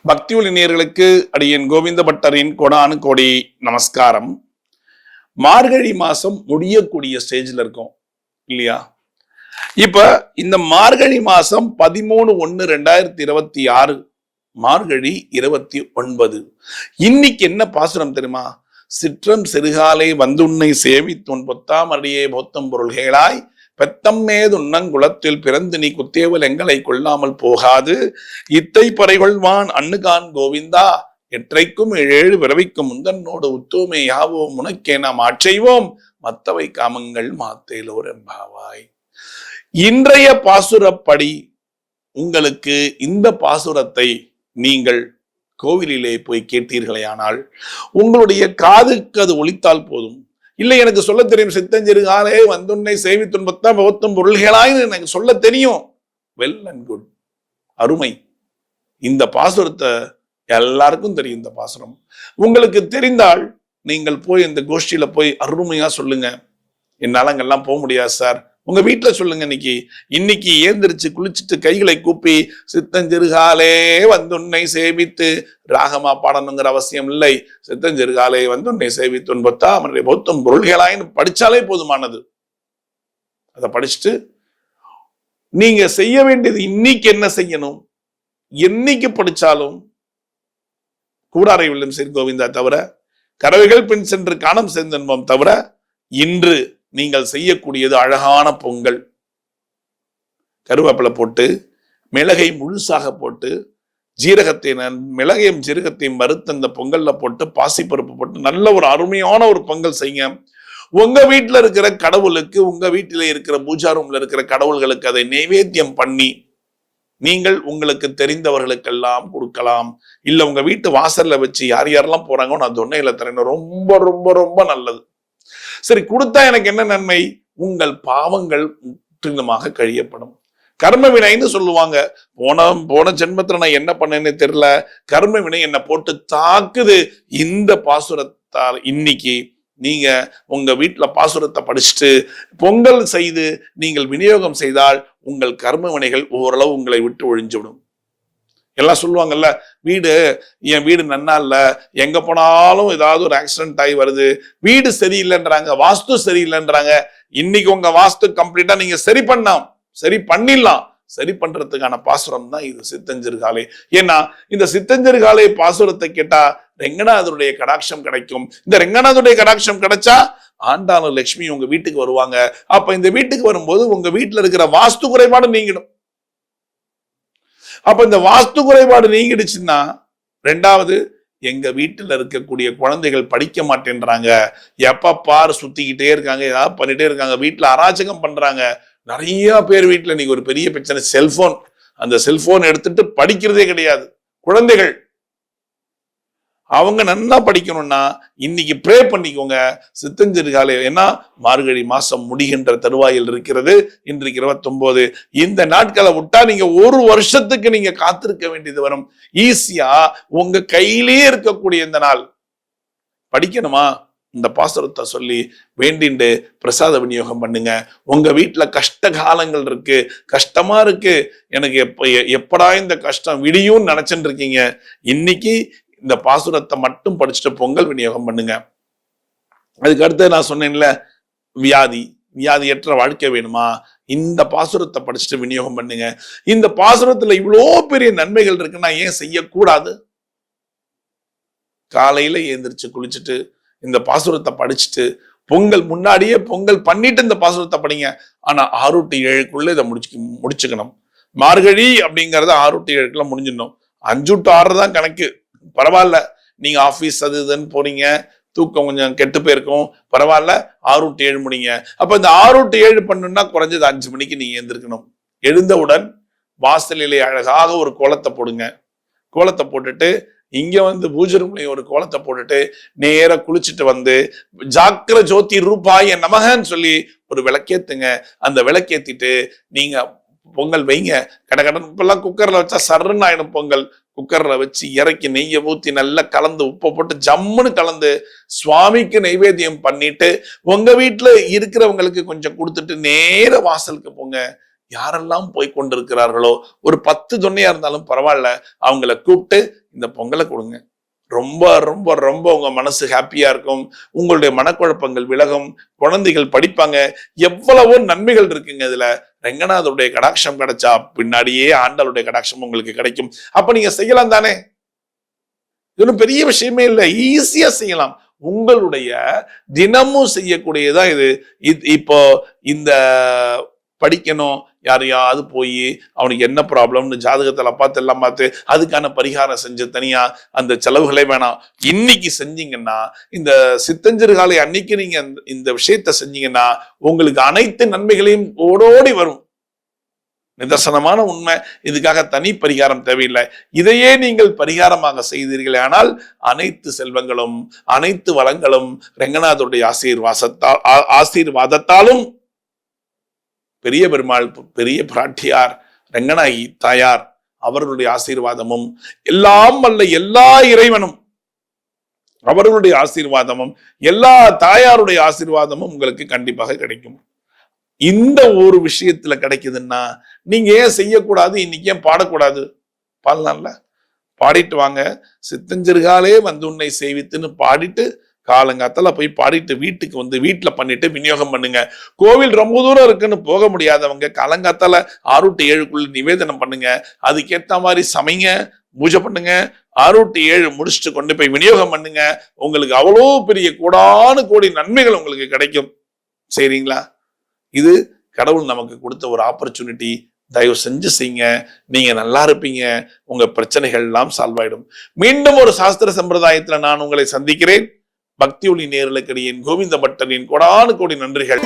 பக்தி ஒளி நேயர்களுக்கு அடியேன் கோவிந்த பட்டரின் கோடானு கோடி நமஸ்காரம். மார்கழி மாசம் முடியக்கூடிய ஸ்டேஜ்ல இருக்கும் இல்லையா? இப்ப இந்த மார்கழி மாசம் 13/1/2026 மார்கழி 29. இன்னைக்கு என்ன பாசுரம் தெரியுமா? சிற்றம் சிறுகாலை வந்துன்னை சேவித்துன் பொத்தாம் அடியே போத்தம் பொருள்களாய் பெத்தம் மேதுன்னங்குளத்தில் பிறந்து நீ குத்தேவல் எங்களை கொள்ளாமல் போகாது இத்தை பறைகொள்வான் அண்ணுகான் கோவிந்தா எற்றைக்கும் ஏழு பிறவிக்கும் முந்தன்னோடு உத்தோமே யாவோம் உனக்கே நாம் ஆட்செய்வோம் மத்தவை காமங்கள் மாத்தேலோர் என்பாவாய். இன்றைய பாசுரப்படி உங்களுக்கு இந்த பாசுரத்தை நீங்கள் கோவிலிலே போய் கேட்டீர்களேயானால் உங்களுடைய காதுக்கு அது ஒலித்தால் போதும். இல்லை எனக்கு சொல்ல தெரியும், சித்தஞ்சிறுகாலே வந்துன்னை சேவி துன்பத்தாம் பவத்தும் பொருள்களாயின்னு எனக்கு சொல்ல தெரியும். வெல் அண்ட் குட், அருமை. இந்த பாசுரத்தை எல்லாருக்கும் தெரியும். இந்த பாசுரம் உங்களுக்கு தெரிந்தால் நீங்கள் போய் இந்த கோஷ்டியில போய் அருமையா சொல்லுங்க. என்னால அங்கெல்லாம் போக முடியாது சார், உங்க வீட்டுல சொல்லுங்க. இன்னைக்கு ஏந்திரிச்சு குளிச்சுட்டு கைகளை கூப்பி சித்தஞ்சிறுகாலே வந்துன்னை சேவித்து, ராகமா பாடணுங்கிற அவசியம் இல்லை. சித்தஞ்சிறுகாலே வந்துன்னை சேவித்து உன்பத்தா அவனுடைய பௌத்தம் பொருள்களாயின்னு படிச்சாலே போதுமானது. அதை படிச்சுட்டு நீங்க செய்ய வேண்டியது இன்னைக்கு என்ன செய்யணும், என்னைக்கு படிச்சாலும் கூடாரை வெல்லும் சீர் கோவிந்தா தவிர, கறவைகள் பின் சென்று காணம் சேர்ந்தன்பம் தவிர, இன்று நீங்கள் செய்யக்கூடியது அழகான பொங்கல். கருவேப்பிலை போட்டு மிளகை முழுசாக போட்டு ஜீரகத்தை மிளகையும் ஜீரகத்தையும் மறுத்து அந்த பொங்கல்ல போட்டு பாசிப்பருப்பு போட்டு நல்ல ஒரு அருமையான ஒரு பொங்கல் செய்யுங்க. உங்க வீட்டுல இருக்கிற கடவுளுக்கு, உங்க வீட்டில இருக்கிற பூஜா ரூம்ல இருக்கிற கடவுள்களுக்கு அதை நைவேத்தியம் பண்ணி நீங்கள் உங்களுக்கு தெரிந்தவர்களுக்கெல்லாம் கொடுக்கலாம். இல்ல உங்க வீட்டு வாசல்ல வச்சு யார் யாரெல்லாம் போறாங்கன்னு நான் தொன்னையில தரேன். ரொம்ப ரொம்ப ரொம்ப நல்லது. சரி, கொடுத்தா எனக்கு என்ன நன்மை? உங்கள் பாவங்கள் முற்றிலுமாக கழியப்படும். கர்ம வினைன்னு சொல்லுவாங்க. போன ஜென்மத்துல நான் என்ன பண்ணேன்னு தெரியல, கர்ம வினை என்னை போட்டு தாக்குது. இந்த பாசுரத்தால் இன்னைக்கு நீங்க உங்க வீட்டுல பாசுரத்தை படிச்சுட்டு பொங்கல் செய்து நீங்கள் விநியோகம் செய்தால் உங்கள் கர்ம வினைகள் ஓரளவு உங்களை விட்டு ஒழிஞ்சுவிடும். எல்லாம் சொல்லுவாங்கல்ல, என் வீடு நன்னா இல்ல, எங்க போனாலும் ஏதாவது ஒரு ஆக்சிடென்ட் ஆகி வருது, வீடு சரியில்லைன்றாங்க, வாஸ்து சரியில்லைன்றாங்க. இன்னைக்கு உங்க வாஸ்து கம்ப்ளீட்டா நீங்க சரி பண்ணிடலாம். சரி பண்றதுக்கான பாசுரம் தான் இது சித்தஞ்சிறுகாலை. ஏன்னா இந்த சித்தஞ்சிறுகாலை பாசுரத்தை கேட்டா ரெங்கநாதருடைய கடாட்சம் கிடைக்கும். இந்த ரெங்கநாதருடைய கடாட்சம் கிடைச்சா ஆண்டாளும் லட்சுமி உங்க வீட்டுக்கு வருவாங்க. அப்ப இந்த வீட்டுக்கு வரும்போது உங்க வீட்டுல இருக்கிற வாஸ்து குறைபாடு நீங்கிடும். அப்ப இந்த வாஸ்து குறைபாடு நீங்கிடுச்சுன்னா, ரெண்டாவது, எங்க வீட்டுல இருக்கக்கூடிய குழந்தைகள் படிக்க மாட்டேன்றாங்க, எப்ப பாரு சுத்திக்கிட்டே இருக்காங்க, ஏதாவது பண்ணிட்டே இருக்காங்க, வீட்டுல அராஜகம் பண்றாங்க. நிறைய பேர் வீட்டுல நீங்க ஒரு பெரிய பிரச்சனை, செல்போன். அந்த செல்போன் எடுத்துட்டு படிக்கிறதே கிடையாது குழந்தைகள். அவங்க நல்லா படிக்கணும்னா இன்னைக்கு ப்ரே பண்ணிக்கோங்க சித்தஞ்சிறுகாலை. ஏன்னா மார்கழி மாசம் முடிகின்ற தருவாயில் இருக்கிறது. இன்றைக்கு 29. இந்த நாட்களை விட்டா நீங்க ஒரு வருஷத்துக்கு நீங்க காத்திருக்க வேண்டியது வரும். ஈஸியா உங்க கையிலேயே இருக்கக்கூடிய இந்த நாள் படிக்கணுமா, இந்த பாசுரத்தை சொல்லி வேண்டிண்டு பிரசாத விநியோகம் பண்ணுங்க. உங்க வீட்டுல கஷ்ட காலங்கள் இருக்கு, கஷ்டமா இருக்கு, எனக்கு எப்படா இந்த கஷ்டம் விடியும் நினைச்சுட்டு இருக்கீங்க, இன்னைக்கு இந்த பாசுரத்தை மட்டும் படிச்சுட்டு பொங்கல் விநியோகம் பண்ணுங்க. அதுக்கு அடுத்து நான் சொன்னேன்ல, வியாதியற்ற வாழ்க்கை வேணுமா, இந்த பாசுரத்தை படிச்சுட்டு விநியோகம் பண்ணுங்க. இந்த பாசுரத்துல இவ்வளோ பெரிய நன்மைகள் இருக்குன்னா ஏன் செய்யக்கூடாது? காலையில எழுந்திரிச்சு குளிச்சுட்டு இந்த பாசுரத்தை படிச்சுட்டு பொங்கல் முன்னாடியே பொங்கல் பண்ணிட்டு இந்த பாசுரத்தை படிங்க. ஆனா 6 to 7 இதை முடிச்சுக்கணும். மார்கழி அப்படிங்கறத 6 to 7 முடிஞ்சிடணும். 5 to 6 தான் கணக்கு. பரவாயில்ல, நீங்க ஆபீஸ் அது இதுன்னு போறீங்க, தூக்கம் கொஞ்சம் கெட்டு போயிருக்கும், பரவாயில்ல, 6 to 7 முடிங்க. அப்ப இந்த 6 to 7 பண்ணணும்னா குறைஞ்சது 5 மணிக்கு நீங்க எழுந்திருக்கணும். எழுந்தவுடன் வாசலிலே அழகாக ஒரு கோலத்தை போடுங்க. கோலத்தை போட்டுட்டு இங்க வந்து பூஜை ரூம்லயும் ஒரு கோலத்தை போட்டுட்டு நேர குளிச்சுட்டு வந்து ஜாக்கிர ஜோதி ரூபாய் நமகன்னு சொல்லி ஒரு விளக்கேத்துங்க. அந்த விளக்கேத்திட்டு நீங்க பொங்கல் வைங்க. கடகடன் இப்பெல்லாம் குக்கர்ல வச்சா சர்ன்னு ஆயிடும் பொங்கல். குக்கர்ல வச்சு இறக்கி நெய்யை ஊத்தி நல்லா கலந்து உப்பை போட்டு ஜம்முன்னு கலந்து சுவாமிக்கு நைவேத்தியம் பண்ணிட்டு உங்க வீட்டுல இருக்கிறவங்களுக்கு கொஞ்சம் கொடுத்துட்டு நேர வாசலுக்கு போங்க. யாரெல்லாம் போய் கொண்டிருக்கிறார்களோ, ஒரு 10 தொன்னையா இருந்தாலும் பரவாயில்ல, அவங்கள கூப்பிட்டு இந்த பொங்கலை கொடுங்க. ரொம்ப ரொம்ப ரொம்ப உங்க மனசு ஹாப்பியா இருக்கும். உங்களுடைய மனக்குழப்பங்கள் விலகும். குழந்தைகள் படிப்பாங்க. எவ்வளவோ நன்மைகள் இருக்குங்க இதுல. ரெங்கநாதருடைய கடாட்சம் கிடைச்சா பின்னாடியே ஆண்டவருடைய கடாட்சம் உங்களுக்கு கிடைக்கும். அப்ப நீங்க செய்யலாம் தானே? இது பெரிய விஷயமே இல்லை, ஈஸியா செய்யலாம். உங்களுடைய தினமும் செய்யக்கூடியதான் இது. இப்போ இந்த படிக்கணும், யாரையாவது போய் அவனுக்கு என்ன ப்ராப்ளம்னு ஜாதகத்துல பார்த்து எல்லாம் பார்த்து அதுக்கான பரிகாரம் செஞ்சு தனியா அந்த செலவுகளே வேணாம். இன்னைக்கு செஞ்சீங்கன்னா, இந்த சித்தஞ்சிறுகாலை அன்னைக்கு நீங்க இந்த விஷயத்த செஞ்சீங்கன்னா உங்களுக்கு அனைத்து நன்மைகளையும் ஓடோடி வரும். நிதர்சனமான உண்மை. இதுக்காக தனி பரிகாரம் தேவையில்லை. இதையே நீங்கள் பரிகாரமாக செய்தீர்களே ஆனால் அனைத்து செல்வங்களும் அனைத்து வளங்களும் ரெங்கநாதருடைய ஆசீர்வாதத்தாலும் பெரிய பெருமாள், பெரிய பிராட்டியார், ரெங்கநாயகி தாயார் அவர்களுடைய ஆசீர்வாதமும் எல்லாம் வல்ல எல்லா இறைவனும் அவர்களுடைய ஆசீர்வாதமும் எல்லா தாயாருடைய ஆசீர்வாதமும் உங்களுக்கு கண்டிப்பாக கிடைக்கும். இந்த ஒரு விஷயத்துல கிடைக்குதுன்னா நீங்க ஏன் செய்யக்கூடாது? இன்னைக்கு ஏன் பாடக்கூடாது? பாடலாம்ல, பாடிட்டு வாங்க. சித்தஞ்சிறுகாலே வந்து உன்னை சேவித்துன்னு பாடிட்டு காலங்காத்தால போய் பாடிட்டு வீட்டுக்கு வந்து வீட்டுல பண்ணிட்டு விநியோகம் பண்ணுங்க. கோவில் ரொம்ப தூரம் இருக்குன்னு போக முடியாதவங்க காலங்காத்தால 6 to 7 நிவேதனம் பண்ணுங்க. அதுக்கேத்த மாதிரி சமைங்க, பூஜை பண்ணுங்க. 6 to 7 முடிச்சுட்டு கொண்டு போய் விநியோகம் பண்ணுங்க. உங்களுக்கு அவ்வளோ பெரிய கோடானு கோடி நன்மைகள் உங்களுக்கு கிடைக்கும். சரிங்களா? இது கடவுள் நமக்கு கொடுத்த ஒரு ஆப்பர்ச்சுனிட்டி. தயவு செஞ்சு செய்யுங்க. நீங்க நல்லா இருப்பீங்க. உங்க பிரச்சனைகள் எல்லாம் சால்வ் ஆயிடும். மீண்டும் ஒரு சாஸ்திர சம்பிரதாயத்துல நான் உங்களை சந்திக்கிறேன். பக்தி ஒளி நேயர்களுக்கு என் கோவிந்த பட்டனின் கோடானு கோடி நன்றிகள்.